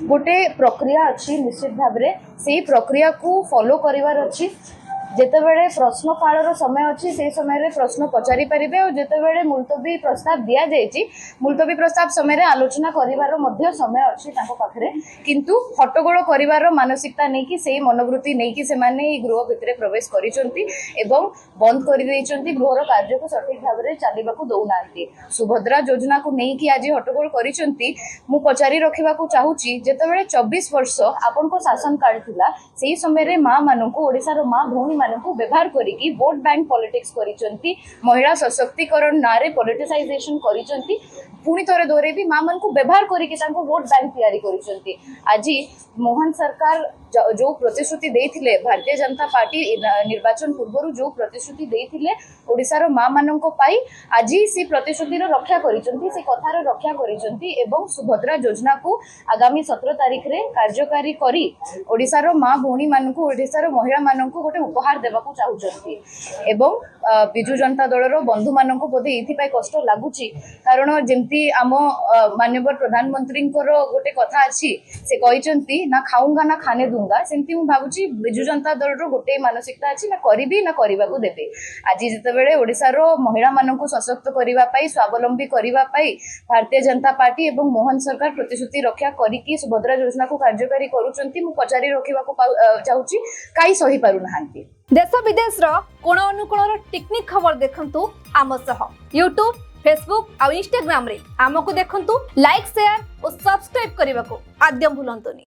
गोटे प्रक्रिया अच्छी निश्चित भाव से प्रक्रिया को फॉलो करिवार अच्छी जेतेबेले प्रश्न कालर समय अच्छी से समय प्रश्न पचारि पारिबे और जेतेबेले मुलतवी प्रस्ताव दिया जायछि मुलतवी प्रस्ताव समय आलोचना करिवार मध्य समय अच्छी तांको पाखरे किंतु हट्टगोल करिवार मानसिकता नहीं कि सेही मनोवृत्ति नहीं कि से माने गृह भितरे प्रवेश करिसंती एवं बंद कर देइसंती गृहर कार्य को सठिक भाव में चलिबाकू दउनांती सुभद्रा योजना को नहीं कि आज हट्टगोल करिसंती मु पचारि रखिबाकू चाहूची जेतेबेले 24 वर्ष आपनको शासन काल थिला सेही समय रे मां माननको ओडिसा रो मां भौणी माननको व्यवहार करिकी वोट बैंक पॉलिटिक्स करिसंती महिला सशक्तिकरण नारे पॉलिटिसाइजेशन करिसंती पुणी थोड़े दोरे भी मां मन को व्यवहार करिकी तांको वोट बैंक तैयारी करिसंती आज मोहन सरकार जो प्रतिश्रुति देथिले भारतीय जनता पार्टी निर्वाचन पूर्व जो प्रतिश्रुति देथिले ओडिसा रो मां माननको पाई आज से प्रतिश्रुति रक्षा करिसंती से कथार रक्षा करिसंती एवं सुभद्रा योजना को आगामी 17 तारिख रे कार्यकारी करी ओडिसा रो मां भौणी माननको ओडिसा रो महिला माननको गोटे उपहार देबाकू चाहुचंती एवं बिजु जनता दल रो बंधु माननको बोधे एथि पाई कष्ट लागुची कारण जेमती आम माननीय प्रधानमंत्री गोटे कथा अच्छी से कहिसंती ना खाऊंगा ना खाने दूंगा सेमती मु भाबुची बिजु जनता दल रो गोटे मानसिकता अच्छी ना करिबी ना करिबाकू देबे आज जेतेबेले ओडिसा रो महिला माननको सशक्त करिवा पाई स्वावलंबी करिवा पाई भारतीय जनता पार्टी एवं मोहन सरकार प्रतिश्रुति रक्षा करिकी सुभद्रा योजना को कार्यकारी करूचंती मु पचारि रखिबाकू चाहूची काई सही पारु नाहांती देश विदेश कोण अनुकोण टेक्निक खबर देखंतु आम सह यूट्यूब फेसबुक और इंस्टाग्राम रे आमको देखंतु लाइक शेयर और सब्सक्राइब करने को आद्यम भूलंतुनी।